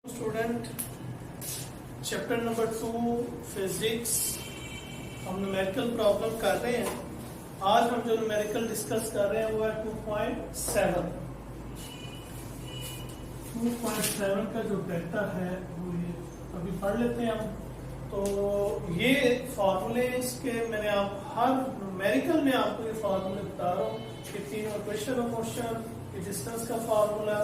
Student chapter number 2 physics हम numerical problem कर रहे हैं। आज हम जो न्यूमेरिकल डिस्कस कर रहे हैं वो है 2.7 का जो डेटा है वो ये अभी पढ़ लेते हैं हम। तो ये फार्मूले इसके मैंने आप हर न्यूमेरिकल में आपको ये फार्मूले बता रहा हूँ कि तीनों इक्वेशन ऑफ मोशन, डिस्टेंस का फार्मूला,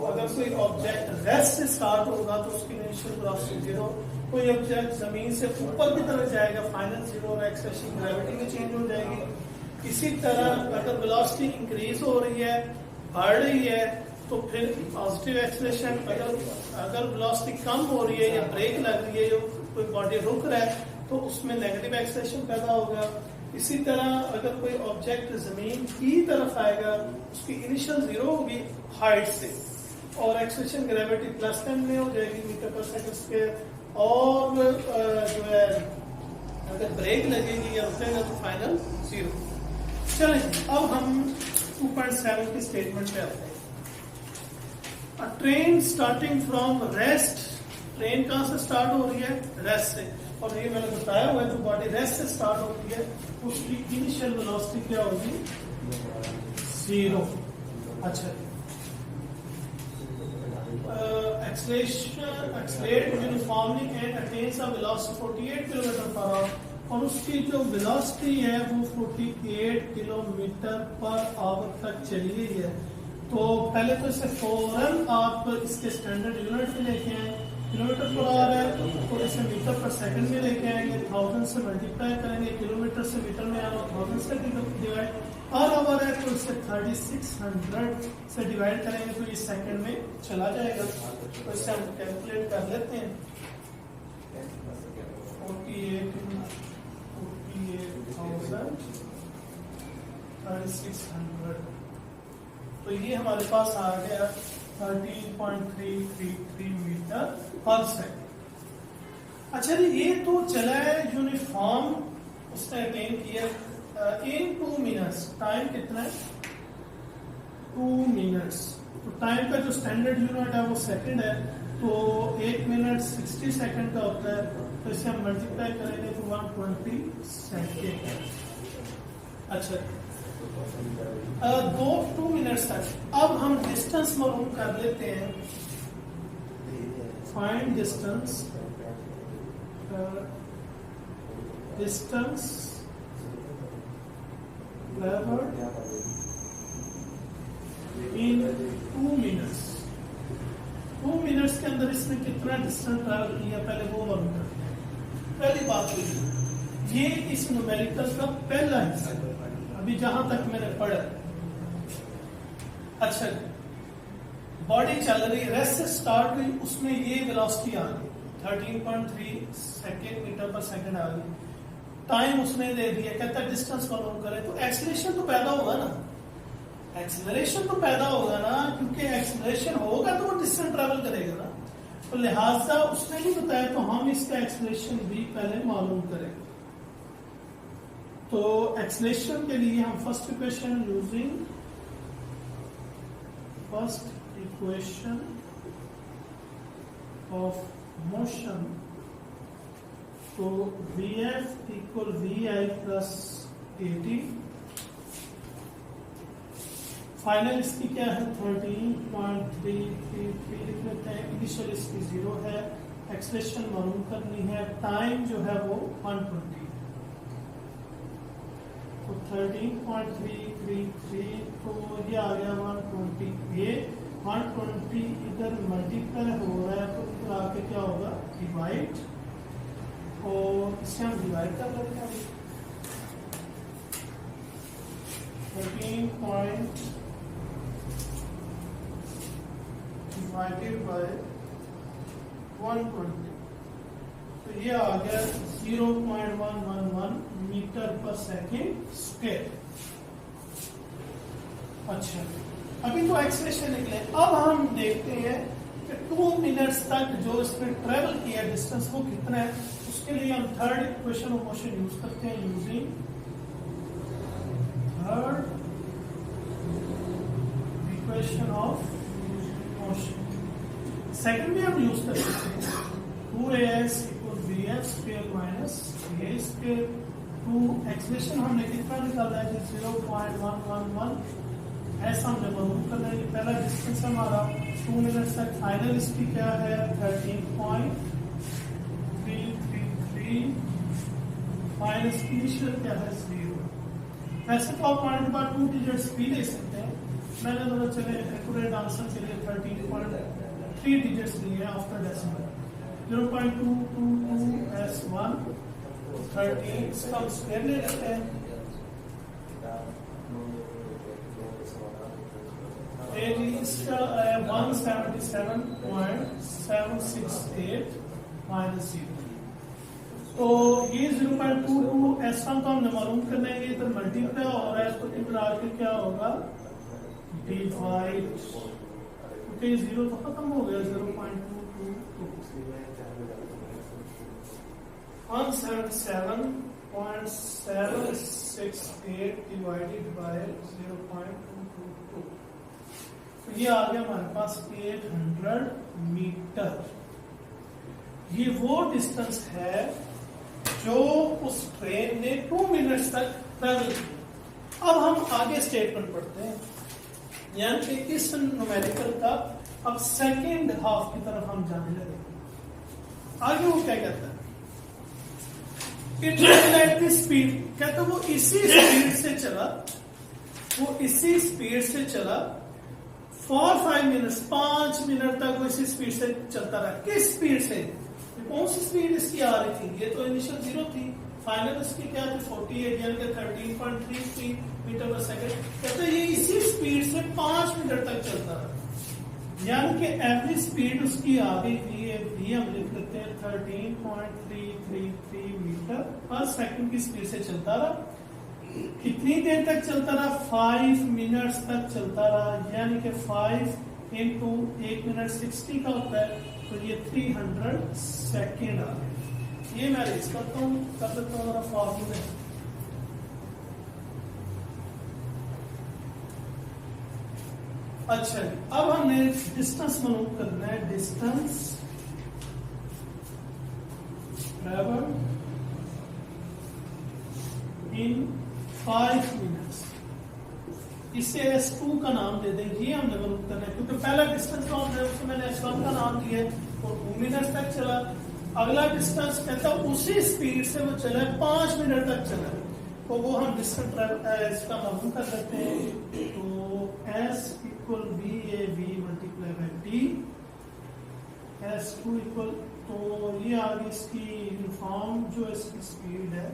अगर कोई ऑब्जेक्ट रेस्ट से स्टार्ट होगा तो उसकी इनिशियल वेलोसिटी 0, कोई ऑब्जेक्ट जमीन से ऊपर की तरफ जाएगा फाइनल 0 और एक्सेलरेशन ग्रेविटी में चेंज हो जाएगी। इसी तरह अगर वेलोसिटी इंक्रीज हो रही है, बढ़ रही है, तो फिर पॉजिटिव एक्सेलरेशन, अगर वेलोसिटी कम हो रही है या ब्रेक लग रही है, जो कोई बॉडी रुक रहा है तो उसमें नेगेटिव एक्सेलरेशन पैदा होगा। इसी तरह अगर कोई ऑब्जेक्ट जमीन की तरफ आएगा उसकी इनिशियल 0 होगी हाइट से और एक्सेलरेशन ग्रेविटी प्लस 10 में हो जाएगी मीटर पर सेकंड स्क्वायर, और जो है अगर ब्रेक लगेगी या रुकेगा तो फाइनल 0। चलें अब हम 2.7 की स्टेटमेंट पे आते हैं। अ train starting from rest, train कहाँ से स्टार्ट हो रही है? रेस्ट से, और ये मैंने बताया हुआ है जो बॉडी रेस्ट से स्टार्ट होती है उसकी इनिशियल वेलोसिटी क्या होगी? 0। अच्छा, accelerate uniformly and attains a velocity 48 kilometre per hour, और उसकी जो वेलोसिटी है वो 48 किलोमीटर पर आवर तक चली गई है। तो पहले तो इसे फौरन आप इसके स्टैंडर्ड यूनिट में लेके आए, किलोमीटर पर आवर है तो इसे मीटर पर सेकंड में लेके आएंगे, 1000 से मल्टीप्लाई करेंगे, किलोमीटर से मीटर में आना 1000 से डिवाइड, और आवर है तो इसे 3600 से डिवाइड करेंगे तो ये सेकंड में चला जाएगा। तो इसे हम कैलकुलेट कर लेते हैं। 3600, तो ये हमारे पास आ गया 13.333 मीटर पर सेकंड। अच्छा जी, ये तो चला है यूनिफॉर्म, उसने अटेन किया इन 2 मिनट्स। टाइम कितना है? 2 मिनट्स। तो टाइम का जो स्टैंडर्ड यूनिट है वो सेकंड है, तो 1 मिनट 60 सेकंड का होता है, तो इसे हम मल्टीप्लाई करेंगे तो 120 सेकंड। अच्छा, 2 मिनट्स तक। अब हम डिस्टेंस मालूम कर लेते हैं। Find distance, distance travelled in 2 minutes. 2 minutes के अंदर इसने कितना डिस्टेंस ट्रैवल किया पहले वो मालूम करते हैं। पहली बात तो ये इस न्यूमेरिकल का पहला हिस्सा अभी जहां तक मैंने पढ़ा। अच्छा, बॉडी चल रही, रेस्ट से स्टार्ट हुई, उसमें ये वेलोसिटी आ गई 13.3 सेकेंड मीटर पर सेकंड आ गई। टाइम उसने दे दिया, कहता है डिस्टेंस मालूम करें, तो एक्सेलरेशन तो पैदा होगा ना, एक्सेलरेशन तो पैदा होगा ना, क्योंकि एक्सेलरेशन होगा तो वो डिस्टेंस ट्रेवल करेगा ना। तो लिहाजा उसने नहीं बताया तो हम इसका एक्सेलरेशन भी पहले मालूम करेंगे। तो एक्सेलरेशन के लिए हम first equation using first equation of motion, तो Vf equal Vi plus 80, final इसकी क्या है 13.333 लिख लेते हैं। इनिशियल इसकी 0 है, एक्सेलरेशन मालूम करनी है, टाइम जो है वो 120, तो 13.333 तो ये आ गया 120। ये 120 इधर मल्टीप्लाई हो रहा है तो इधर आके क्या होगा डिवाइड, और इससे हम डिवाइड कर लेते हैं 13 डिवाइडेड बाय 120, तो ये आ गया 0.111 मीटर पर सेकेंड स्क्वायर। अच्छा, अभी तो एक्सेलरेशन निकले। अब हम देखते हैं कि 2 मिनट्स तक जो इसने ट्रेवल किया डिस्टेंस वो कितना है। उसके लिए हम third equation of motion use करते हैं, using third equation of motion. Second में हम यूज कर सकते हैं 2as equal bf square minus a square. Two expression हमने कितना निकाला है 0.111 ऐसा हमने मालूम करना है। पहला डिस्टेंस हमारा 2 मिनट्स तक, फाइनल इसकी क्या है 13.333 माइनस इनिशियल क्या है 0। वैसे तो आप पॉइंट बार 2 डिजिट्स भी ले सकते हैं, मैंने तो चले एक्यूरेट आंसर के लिए 13.3 डिजिट्स लिए आफ्टर डेसिमल 0.222s1 13 इसका हम स्क्वायर ले लेते हैं। इसका 177.768 माइनस 0। तो ये 0.22s1 तो हमने मालूम करना है, ये इधर मल्टीप्लाई हो रहा है तो इधर आके क्या होगा डिवाइड, क्योंकि 0 तो खत्म हो गया 0.222 177.768 डिवाइडेड बाय 0.222, तो ये आ गया हमारे पास 800 मीटर। ये वो डिस्टेंस है जो उस ट्रेन ने 2 मिनट्स तक ट्रेवल किया। अब हम आगे स्टेटमेंट पढ़ते हैं, यानी कि इस न्यूमेरिकल का अब सेकेंड हाफ की तरफ हम जाने लगे। आगे वो क्या कहता है, एट स्पीड, कहता वो इसी स्पीड से चला, वो इसी स्पीड से चला फॉर 5 मिनट्स, 5 मिनट तक वो इसी स्पीड से चलता रहा। किस स्पीड से, कौन सी स्पीड इसकी आ रही थी, ये तो इनिशियल 0 थी, फाइनल इसकी क्या थी 48 यानी कि 13.33 मीटर पर सेकंड। कहते ये इसी स्पीड से 5 मिनट तक चलता रहा, यानी कि एवरेज स्पीड उसकी आ गई थी, हम लिख लेते हैं 13.333 मीटर पर सेकंड की स्पीड से चलता रहा। कितनी देर तक चलता रहा, 5 मिनट्स तक चलता रहा, यानी कि 5 इंटू 1 मिनट 60 का होता है, तो ये 300 सेकेंड आ गए। ये मैं रेस करता हूँ, कर देता हूँ मेरा फॉर्मूला। अच्छा, अब हमने डिस्टेंस मालूम करना है, डिस्टेंस ट्रेवल इन 5 मिनट्स, इसे S2 का नाम दे दें, ये हमने मालूम करना है, क्योंकि पहला डिस्टेंस तो हमने उसको मैंने S1 का नाम दिया है और 2 मिनट्स तक चला। अगला डिस्टेंस कहता उसी स्पीड से वो चला 5 मिनट तक चला, तो वो हम डिस्टेंस इसका मालूम कर सकते हैं। तो S equal VAV multiply by T, S2 equal, तो ये आ गई इसकी यूनिफॉर्म जो इसकी स्पीड है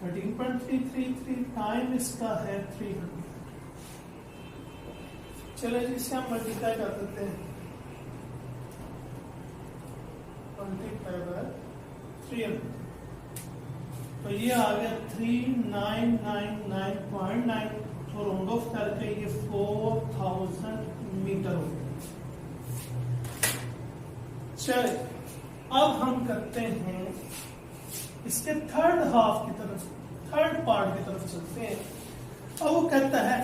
13.333, टाइम इसका है 300। चलो जी इसे हम मल्टीप्लाई कर देते हैं, मल्टीप्लाई बाय 300, तो ये आ गया 3999.9, तो राउंड ऑफ करके ये 4000 मीटर हो गया। चलिए अब हम करते हैं इसके थर्ड हाफ की तरफ, थर्ड पार्ट की तरफ चलते हैं। अब वो कहता है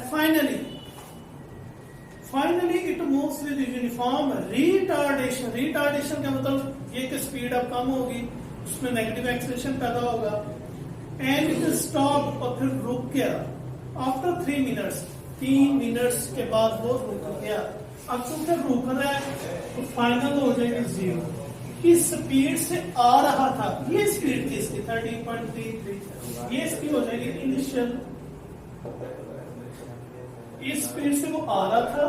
finally it moves with uniform retardation. Retardation का मतलब ये कि स्पीड अब कम होगी, उसमें नेगेटिव एक्सेलरेशन पैदा होगा, एंड इट स्टॉप, और फिर रुक गया आफ्टर 3 मिनट्स, 3 मिनट्स के बाद वो रुक गया। अब चूंकि रुक रहा है तो फाइनल हो जाएगी 0। किस स्पीड से आ रहा था, ये स्पीड थी इसकी 13.33, ये इसकी हो जाएगी इनिशियल, इस स्पीड से वो आ रहा था,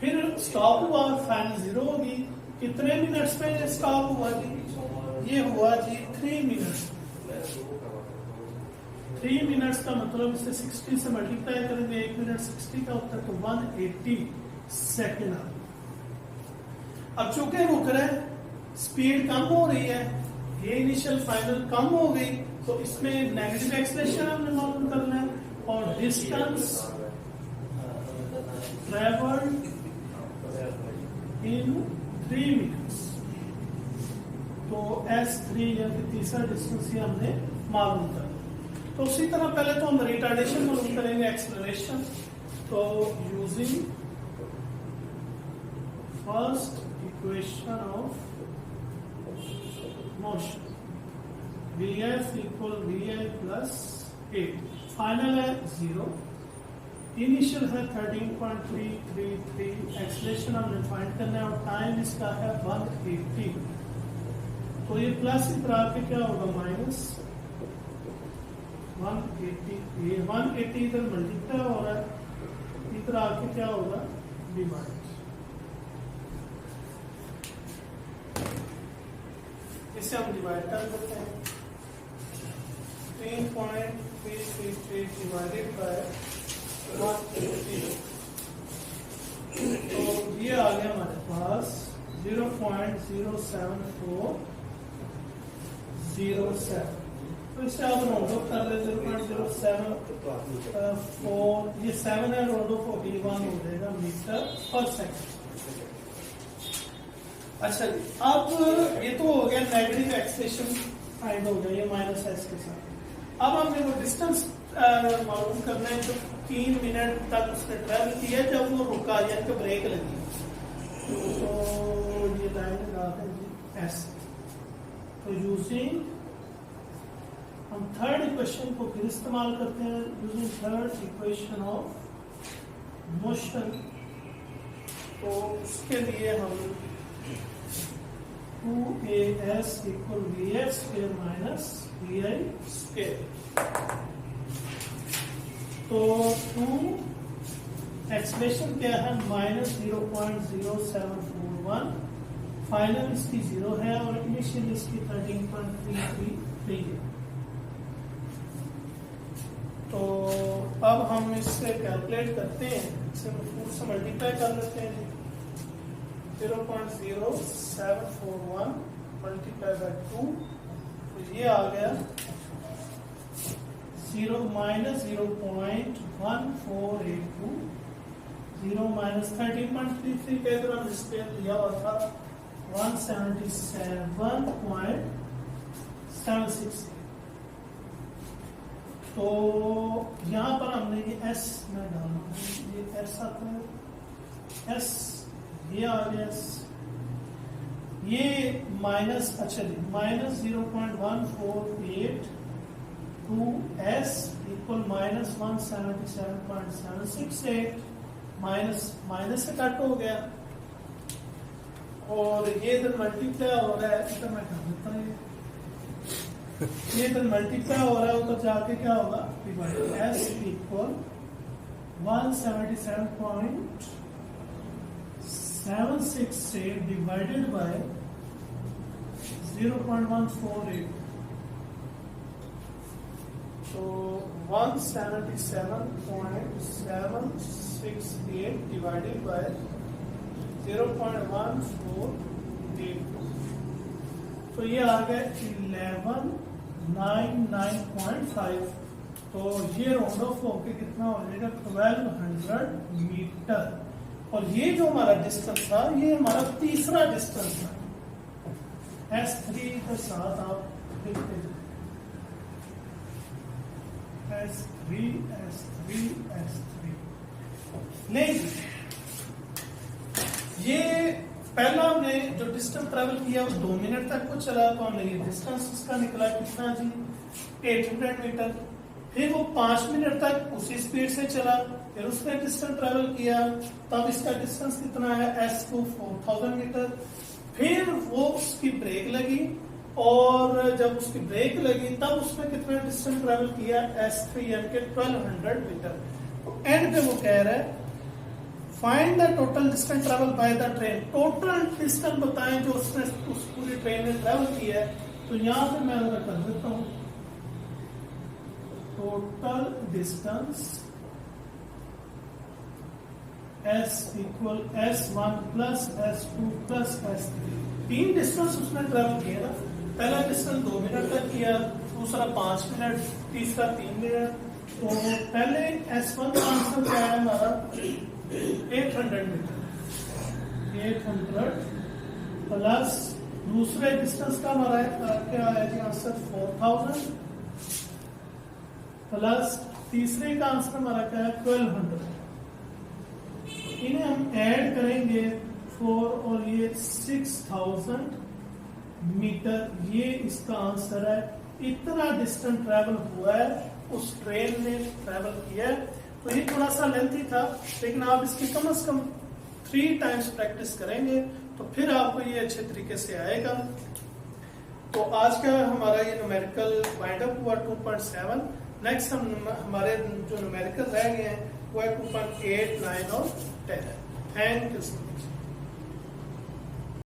फिर स्टॉप हुआ, फाइनल 0 होगी। कितने मिनट्स पे स्टॉप हुआ जी, ये हुआ जी 3 मिनट्स। 3 मिनट्स का मतलब इसे 60 से मल्टीप्लाई करेंगे, 1 मिनट 60 का होता है, तो 180 सेकेंड। अब चूंकि रुक रहा है, स्पीड कम हो रही है, ये इनिशियल फाइनल कम हो गई, तो इसमें नेगेटिव एक्सेलरेशन हमने मालूम करना है, और डिस्टेंस ट्रेवल्ड इन 3 मिनट्स, तो S3 या फिर तीसरा डिस्टेंस ही हमने मालूम करना। तो उसी तरह पहले तो हम रिटार्डेशन मालूम करेंगे, एक्सेलरेशन। तो using first equation of motion Vf equal Vi plus 8, final है 0, इनिशियल है 13.333, एक्सलेशन हमने फाइंड करना है और टाइम इसका है 180। तो ये प्लस इधर आके क्या होगा माइनस 180, ये 180 इधर मल्टीप्लाई हो रहा है, इधर आके क्या होगा डिवाइड। इसे हम डिवाइड कर देते हैं, 3.333 डिवाइडेड बाय 180, तो ये आ गया हमारे पास 0.07407। तो इसे आप राउंड ऑफ कर ले 0.074, ये 7 है, राउंड ऑफ 41 हो जाएगा मीटर पर सेकंड। अच्छा जी, अब ये तो हो गया नेगेटिव एक्सप्रेशन फाइंड हो गया, ये माइनस एस के साथ। अब हमने वो डिस्टेंस मालूम करना है जो 3 मिनट तक उसने ट्रेवल किया जब वो रुका यानी कि ब्रेक लगी। तो ये लाइन लगाते हैं जी एस। तो यूजिंग हम थर्ड इक्वेशन को फिर इस्तेमाल करते हैं, using third equation of motion. तो उसके लिए हम 2as equal vf square minus vi square. तो 2 एक्सप्रेशन क्या है माइनस 0.0741, फाइनल इसकी 0 है और इनिशियल इसकी 13.333 है। तो अब हम इससे कैलकुलेट करते हैं, इसे 4 से मल्टीप्लाई कर लेते हैं। 0.0741 मल्टीप्लाई बाय 2, तो ये आ गया 0 माइनस 0.1482, 0 माइनस 13.33 के इधर हम स्केल दिया हुआ था 177.76। तो यहाँ पर हमने ये एस में डालना है, ये एस आता है, एस ये आ गया, ये माइनस, अच्छा जी minus 0.1482s equal minus 177.768, minus minus से कट हो गया और ये इधर मल्टीप्लाई हो रहा है, इधर मैं कर देता हूँ, ये इधर मल्टीप्लाई हो रहा है, उधर जाके क्या होगा s इक्वल 177.768 डिवाइडेड बाय 0.148, तो 177.768 डिवाइडेड बाय 0.148, तो ये आ गया 1199.5। तो ये राउंड ऑफ होके कितना हो जाएगा 1200 मीटर। और ये जो हमारा डिस्टेंस था ये हमारा तीसरा डिस्टेंस था। S3 के साथ आप देखते हैं S3 लेकिन ये पहला हमने जो डिस्टेंस ट्रेवल किया वो 2 मिनट तक को चला, तो हमने ये डिस्टेंस इसका निकला कितना जी 800 मीटर। फिर वो 5 मिनट तक उसी स्पीड से चला, फिर उसने डिस्टेंस ट्रेवल किया, तब इसका डिस्टेंस कितना है S2 4000 मीटर। फिर वो उसकी ब्रेक लगी और जब उसकी ब्रेक लगी तब उसने कितना डिस्टेंस ट्रेवल किया S3 यानी कि 1200 मीटर। तो एंड पे वो कह रहा है find the total distance travel by the train, total distance बताएं जो उसने उस पूरी ट्रेन ने ट्रेवल किया है। तो यहाँ पे मैं अगर कर देता हूँ total distance S equal S1 plus S2 plus S3, 3 distance उसने ट्रेवल किया ना। पहला डिस्टेंस 2 मिनट तक किया, दूसरा 5 मिनट, तीसरा 3 मिनट। तो पहले S1 का आंसर क्या है हमारा 800 मीटर, 800 प्लस दूसरे डिस्टेंस का हमारा क्या है आंसर 4000 प्लस तीसरे का आंसर हमारा क्या है 1200। इन्हें हम ऐड करेंगे 4 और ये 6000 मीटर, ये इसका आंसर है। इतना डिस्टेंस ट्रैवल हुआ है, उस ट्रेन ने ट्रैवल किया है। तो ये थोड़ा सा लेंथी था, लेकिन आप इसकी कम से कम 3 टाइम्स प्रैक्टिस करेंगे तो फिर आपको ये अच्छे तरीके से आएगा। तो आज का हमारा ये न्यूमेरिकल वाइंड अप हुआ 2.7। नेक्स्ट हमारे जो न्यूमेरिकल रह गए हैं वो है 2.8, 9 और 10 है। Thank you so much.